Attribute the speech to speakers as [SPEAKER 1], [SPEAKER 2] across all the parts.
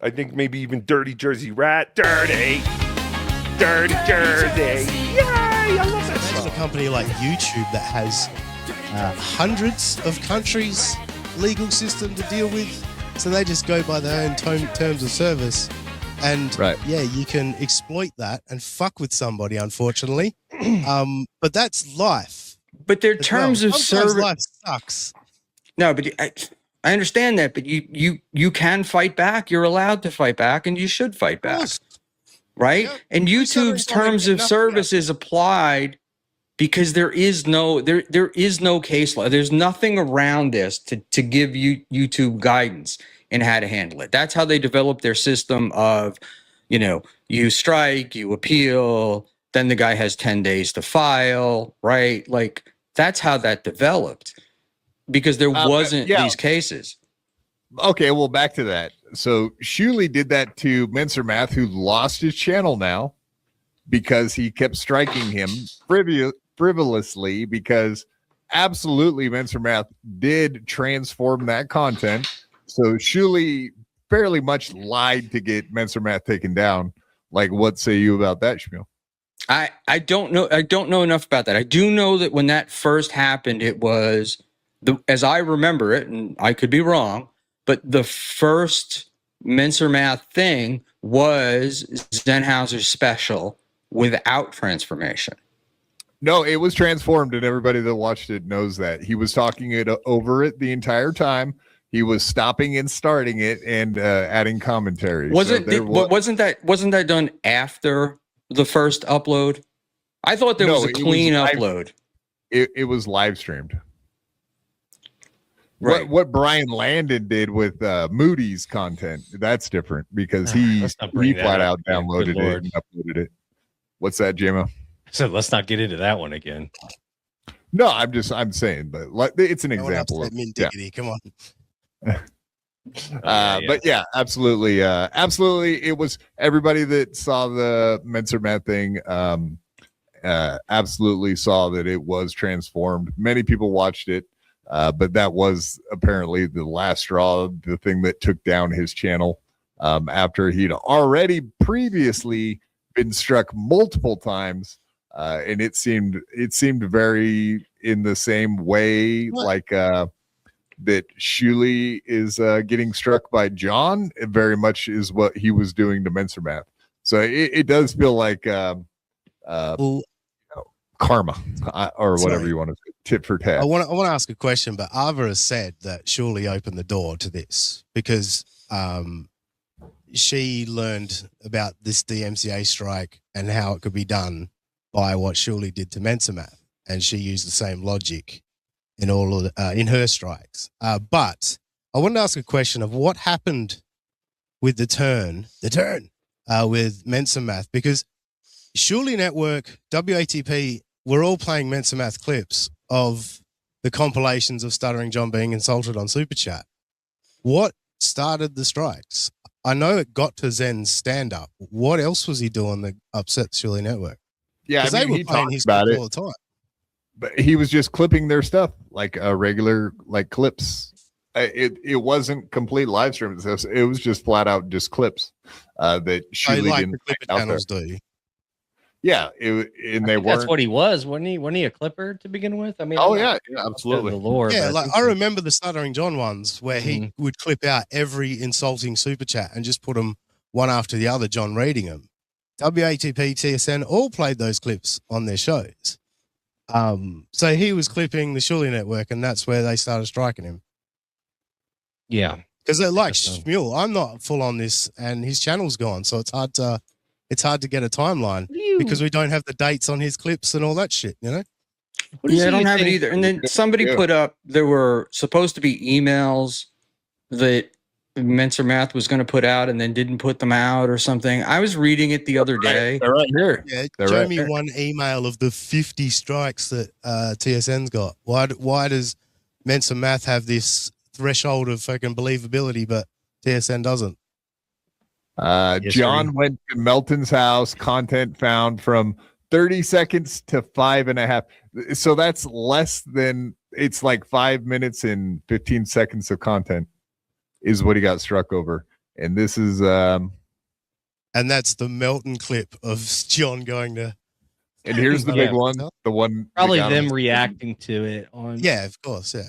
[SPEAKER 1] I think maybe even Dirty Jersey Rat. Dirty Jersey. Yay! I love that
[SPEAKER 2] There's
[SPEAKER 1] song.
[SPEAKER 2] a company like YouTube that has hundreds of countries' legal system to deal with, so they just go by their own terms of service. And yeah, you can exploit that and fuck with somebody, unfortunately. But that's life.
[SPEAKER 3] But their terms of service,
[SPEAKER 2] life sucks.
[SPEAKER 3] No, but I understand that. But you can fight back. You're allowed to fight back, and you should fight back, right?
[SPEAKER 2] Yeah.
[SPEAKER 3] And YouTube's terms of service is applied because there is no case law. There's nothing around this to give you YouTube guidance in how to handle it. That's how they develop their system of, you strike, you appeal, then the guy has 10 days to file, right? Like that's how that developed because there wasn't these cases.
[SPEAKER 4] Okay, well, back to that. So Shuli did that to Menser Math, who lost his channel now because he kept striking him frivolously because absolutely Menser Math did transform that content. So Shuli fairly much lied to get Menser Math taken down. Like, what say you about that, Schmuel?
[SPEAKER 3] I don't know. I don't know enough about that. I do know that when that first happened, it was as I remember it, and I could be wrong, but the first Menser Math thing was Zenhauser's special without transformation.
[SPEAKER 4] No, it was transformed, and everybody that watched it knows that. He was talking it over it the entire time. He was stopping and starting it and adding commentary.
[SPEAKER 3] Wasn't that done after the first upload? I thought there was a clean upload.
[SPEAKER 4] It was live streamed.
[SPEAKER 3] Right.
[SPEAKER 4] What Brian Landon did with Moody's content, that's different because he flat out downloaded it and uploaded it. What's that, JMO?
[SPEAKER 5] So let's not get into that one again.
[SPEAKER 4] No, I'm saying, but it's an example.
[SPEAKER 2] Come on.
[SPEAKER 4] But yeah, absolutely. Absolutely. It was everybody that saw the Menser Math thing. Absolutely saw that it was transformed. Many people watched it. But that was apparently the last straw, the thing that took down his channel after he'd already previously been struck multiple times. And it seemed very in the same way, like that Shuli is getting struck by John. It very much is what he was doing to Menser Math. So it does feel like karma or whatever you want to say, tit for tat.
[SPEAKER 2] I want to ask a question, but Ava has said that Shuli opened the door to this because she learned about this DMCA strike and how it could be done by what Shuli did to Menser Math, and she used the same logic in all of in her strikes. But I want to ask a question of what happened with the turn with Menser Math, because Shuli Network, WATP, we're all playing Menser Math clips of the compilations of Stuttering John being insulted on Super Chat. What started the strikes? I know it got to Zen's stand-up. What else was he doing that upset Shuli Network?
[SPEAKER 4] Yeah,
[SPEAKER 2] I mean, he talks about it all the time.
[SPEAKER 4] But he was just clipping their stuff like regular clips. It wasn't complete live stream. It was just flat out just clips that Shuli didn't
[SPEAKER 2] clip channels do.
[SPEAKER 4] Yeah, they were.
[SPEAKER 5] That's what he was, wasn't he? Wasn't he a clipper to begin with? I mean,
[SPEAKER 4] absolutely.
[SPEAKER 5] The lore,
[SPEAKER 2] yeah, like I remember the Stuttering John ones where he would clip out every insulting super chat and just put them one after the other, John reading them. WATP, TSN all played those clips on their shows. So he was clipping the Shuli Network, and that's where they started striking him.
[SPEAKER 5] Yeah,
[SPEAKER 2] because they're like Schmuel. I'm not full on this, and his channel's gone, so it's hard to get a timeline because we don't have the dates on his clips and all that shit, you know?
[SPEAKER 3] Yeah, I don't have it either. And then somebody put up, there were supposed to be emails that Menser Math was going to put out and then didn't put them out or something. I was reading it the other day.
[SPEAKER 4] They're right here.
[SPEAKER 2] Yeah, show me one email of the 50 strikes that TSN's got. Why does Menser Math have this threshold of fucking believability, but TSN doesn't?
[SPEAKER 4] John went to Melton's house, content found from 30 seconds to 5.5. So that's less than, it's like 5 minutes and 15 seconds of content is what he got struck over. And this is
[SPEAKER 2] And that's the Melton clip of John going to.
[SPEAKER 4] and here's the
[SPEAKER 5] Yeah.
[SPEAKER 4] big one. The one
[SPEAKER 5] Probably
[SPEAKER 4] that got
[SPEAKER 5] them
[SPEAKER 4] us-
[SPEAKER 5] reacting to it on.
[SPEAKER 2] Yeah, of course. Yeah.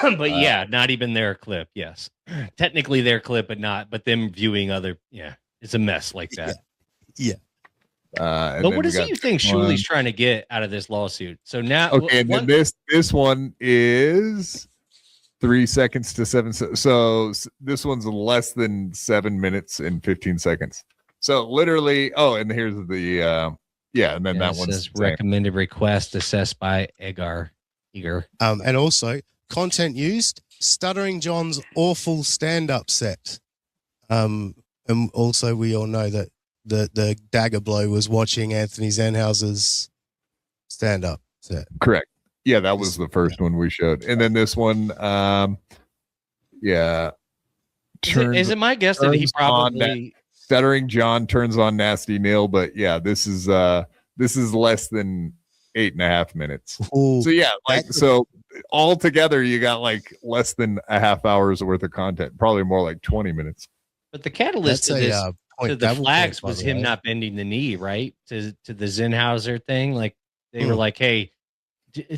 [SPEAKER 5] But yeah, not even their clip. Yes, technically their clip, but not. But them viewing other. Yeah, it's a mess like that.
[SPEAKER 2] Yeah.
[SPEAKER 4] and
[SPEAKER 5] But
[SPEAKER 4] then
[SPEAKER 5] what
[SPEAKER 4] we
[SPEAKER 5] is it
[SPEAKER 4] got
[SPEAKER 5] you think
[SPEAKER 4] this one.
[SPEAKER 5] Shuli's trying to get out of this lawsuit? So now,
[SPEAKER 4] Okay, and then this one is 3 seconds to 7. So this one's less than 7 minutes and 15 seconds. So literally, oh, and here's the and then that
[SPEAKER 5] it
[SPEAKER 4] one's
[SPEAKER 5] says recommended request assessed by Egar.
[SPEAKER 2] And also content used, Stuttering John's awful stand-up set. And also we all know that the dagger blow was watching Anthony Zenhauser's stand-up set.
[SPEAKER 4] correct. Yeah, that was the first one we showed, and then this one,
[SPEAKER 5] Is it my guess that he
[SPEAKER 4] turns on
[SPEAKER 5] probably
[SPEAKER 4] Stuttering John turns on Nasty Neil, but yeah, this is less than 8.5 minutes.
[SPEAKER 2] Ooh,
[SPEAKER 4] So yeah, like
[SPEAKER 2] That's-
[SPEAKER 4] so all together you got like less than a half hour's worth of content, probably more like 20 minutes.
[SPEAKER 5] but the catalyst
[SPEAKER 2] that's
[SPEAKER 5] to
[SPEAKER 2] a
[SPEAKER 5] this
[SPEAKER 2] point
[SPEAKER 5] to the
[SPEAKER 2] double
[SPEAKER 5] flags
[SPEAKER 2] point, by
[SPEAKER 5] was
[SPEAKER 2] the
[SPEAKER 5] him
[SPEAKER 2] way.
[SPEAKER 5] not bending the knee, right? To the Zenhauser thing. Like they were like, hey,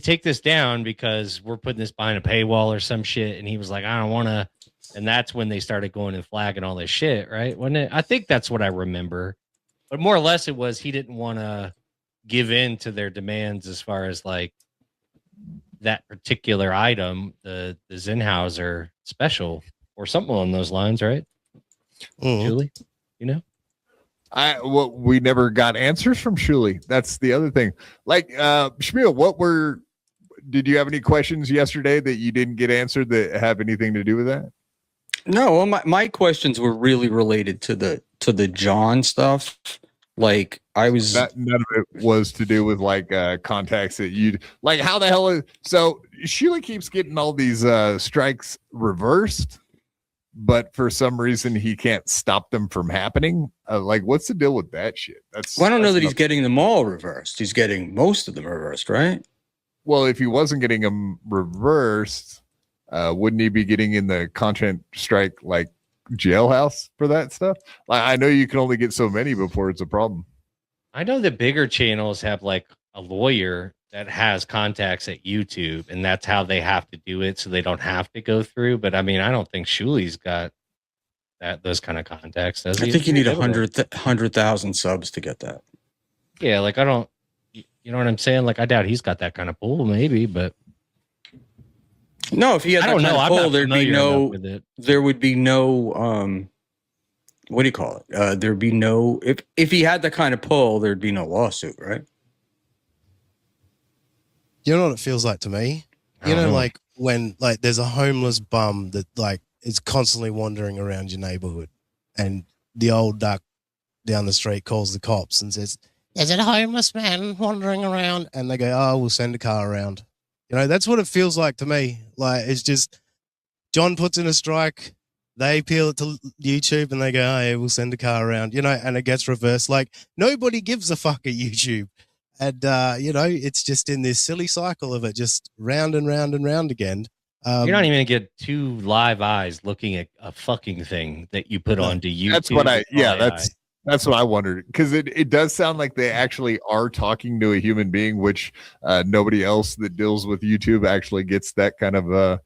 [SPEAKER 5] take this down because we're putting this behind a paywall or some shit. And he was like, I don't want to. And that's when they started going and flagging all this shit, right? Wasn't it? I think that's what I remember. But more or less, it was he didn't want to give in to their demands as far as like that particular item, the Zenhauser special or something along those lines, right?
[SPEAKER 2] Mm.
[SPEAKER 5] Julie, you know?
[SPEAKER 4] We never got answers from Shuli. That's the other thing. Like Schmuel, did you have any questions yesterday that you didn't get answered that have anything to do with that?
[SPEAKER 3] No, well, my questions were really related to the John stuff. Like I was
[SPEAKER 4] None of it was to do with like contacts that you'd like. How the hell is so? Shuli keeps getting all these strikes reversed, but for some reason he can't stop them from happening. Like, what's the deal with that shit?
[SPEAKER 3] well, I don't know that he's
[SPEAKER 4] not-
[SPEAKER 3] getting them all reversed. He's getting most of them reversed, right?
[SPEAKER 4] Well, if he wasn't getting them reversed, wouldn't he be getting in the content strike like jailhouse for that stuff? Like, I know you can only get so many before it's a problem.
[SPEAKER 5] I know that bigger channels have like a lawyer that has contacts at YouTube, and that's how they have to do it, so they don't have to go through. But I mean, I don't think Shuli's got those kind of contacts, does he?
[SPEAKER 3] I think you need
[SPEAKER 5] Never will.
[SPEAKER 3] 100,000 subs to get that.
[SPEAKER 5] Yeah, like I don't. You know what I'm saying? Like I doubt he's got that kind of pull, maybe, but
[SPEAKER 3] No, if he had
[SPEAKER 5] I
[SPEAKER 3] that
[SPEAKER 5] don't
[SPEAKER 3] kind
[SPEAKER 5] know.
[SPEAKER 3] of
[SPEAKER 5] I'm
[SPEAKER 3] pull,
[SPEAKER 5] not
[SPEAKER 3] there'd be
[SPEAKER 5] familiar
[SPEAKER 3] no
[SPEAKER 5] enough with it.
[SPEAKER 3] there would be no what do you call it? There'd be no if he had that kind of pull, there'd be no lawsuit, right?
[SPEAKER 2] You know what it feels like to me?
[SPEAKER 5] I
[SPEAKER 2] You
[SPEAKER 5] don't
[SPEAKER 2] know,
[SPEAKER 5] know.
[SPEAKER 2] like when like there's a homeless bum that like is constantly wandering around your neighborhood, and the old duck down the street calls the cops and says, "There's a homeless man wandering around," and they go, "Oh, we'll send a car around." You know, that's what it feels like to me. Like it's just John puts in a strike, they appeal it to YouTube, and they go, "Oh, yeah, we'll send a car around." You know, and it gets reversed. Like nobody gives a fuck at YouTube. And, you know, it's just in this silly cycle of it, just round and round and round again.
[SPEAKER 5] You're not even gonna get two live eyes looking at a fucking thing that you put
[SPEAKER 2] No,
[SPEAKER 5] onto YouTube.
[SPEAKER 4] That's what
[SPEAKER 5] with AI.
[SPEAKER 4] that's what I wondered, because it does sound like they actually are talking to a human being, which nobody else that deals with YouTube actually gets that kind of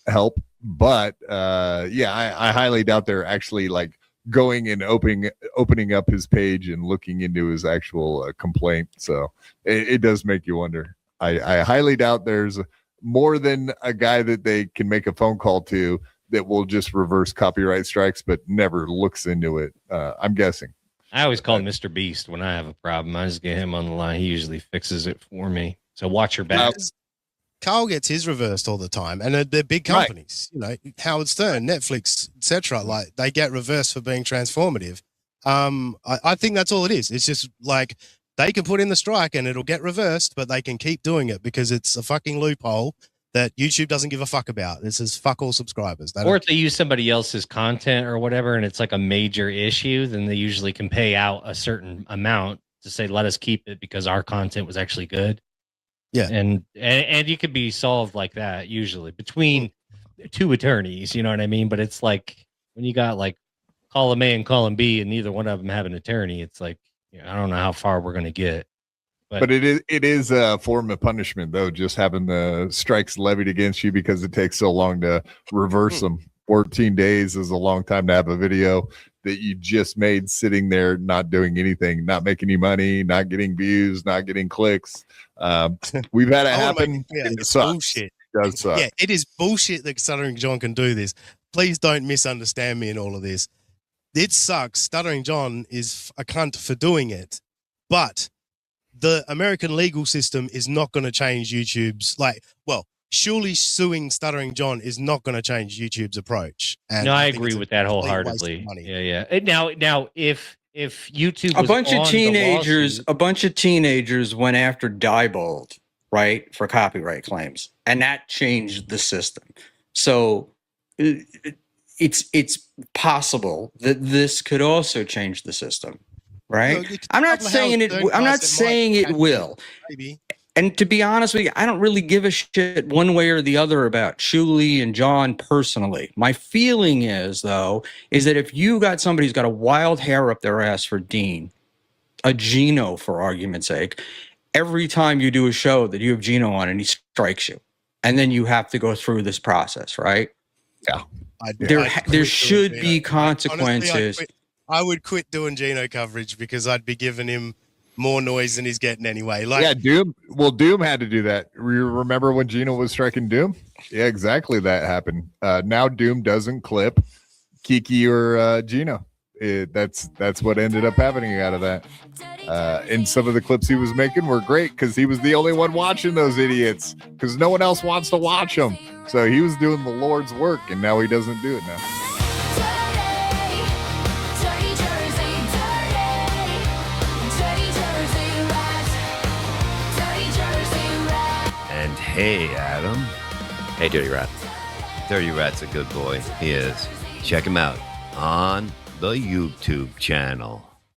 [SPEAKER 4] help. But I highly doubt they're actually like going and opening up his page and looking into his actual complaint. So it does make you wonder. I highly doubt there's more than a guy that they can make a phone call to that will just reverse copyright strikes, but never looks into it. I'm guessing.
[SPEAKER 5] I always call Mr. Beast when I have a problem. I just get him on the line. He usually fixes it for me. So watch your back.
[SPEAKER 2] Carl gets his reversed all the time, and they're big
[SPEAKER 4] Right.
[SPEAKER 2] companies, you know, Howard Stern, Netflix, etc. Like they get reversed for being transformative. I think that's all it is. It's just like they can put in the strike and it'll get reversed, but they can keep doing it because it's a fucking loophole that YouTube doesn't give a fuck about. This is fuck all subscribers. They
[SPEAKER 5] Or
[SPEAKER 2] don't
[SPEAKER 5] if they use somebody else's content or whatever, and it's like a major issue, then they usually can pay out a certain amount to say, let us keep it because our content was actually good.
[SPEAKER 2] Yeah.
[SPEAKER 5] And you could be solved like that usually between two attorneys, you know what I mean? But it's like when you got like column A and column B, and neither one of them have an attorney. It's like, I don't know how far we're gonna get.
[SPEAKER 4] But it is a form of punishment, though, just having the strikes levied against you because it takes so long to reverse them. 14 days is a long time to have a video that you just made sitting there, not doing anything, not making any money, not getting views, not getting clicks. We've had it happen. It sucks.
[SPEAKER 2] Bullshit.
[SPEAKER 4] It does suck.
[SPEAKER 2] Yeah, it is bullshit that Stuttering John can do this. Please don't misunderstand me in all of this. It sucks. Stuttering John is a cunt for doing it, but the American legal system is not going to change YouTube's Shuli suing Stuttering John is not going to change YouTube's approach. And
[SPEAKER 5] no, I
[SPEAKER 2] think
[SPEAKER 5] agree
[SPEAKER 2] it's
[SPEAKER 5] with that
[SPEAKER 2] complete waste
[SPEAKER 5] wholeheartedly.
[SPEAKER 2] of money.
[SPEAKER 5] Yeah. Now, if YouTube
[SPEAKER 3] A
[SPEAKER 5] was
[SPEAKER 3] bunch
[SPEAKER 5] on
[SPEAKER 3] of
[SPEAKER 5] the
[SPEAKER 3] teenagers,
[SPEAKER 5] lawsuit-
[SPEAKER 3] a bunch of teenagers went after Diebold, right, for copyright claims, and that changed the system. So it's possible that this could also change the system, right?
[SPEAKER 2] Well,
[SPEAKER 3] I'm not saying it. I'm not saying it will.
[SPEAKER 2] Maybe.
[SPEAKER 3] And to be honest with you, I don't really give a shit one way or the other about Shuli and John personally. My feeling is, though, is that if you got somebody who's got a wild hair up their ass for Dean, a Gino for argument's sake, every time you do a show that you have Gino on and he strikes you, and then you have to go through this process, right?
[SPEAKER 4] Yeah.
[SPEAKER 3] There should be consequences.
[SPEAKER 2] Honestly, I would quit doing Gino coverage because I'd be giving him more noise than he's getting anyway.
[SPEAKER 4] Yeah, Doom. Well, Doom had to do that. You remember when Gino was striking Doom? Yeah, exactly. That happened. Now Doom doesn't clip Kiki or Gino. That's what ended up happening out of that. And some of the clips he was making were great because he was the only one watching those idiots because no one else wants to watch them. So he was doing the Lord's work, and now he doesn't do it now.
[SPEAKER 6] And hey, Adam.
[SPEAKER 7] Hey, Dirty Rat.
[SPEAKER 6] Dirty Rat's a good boy. He is. Check him out on the YouTube channel.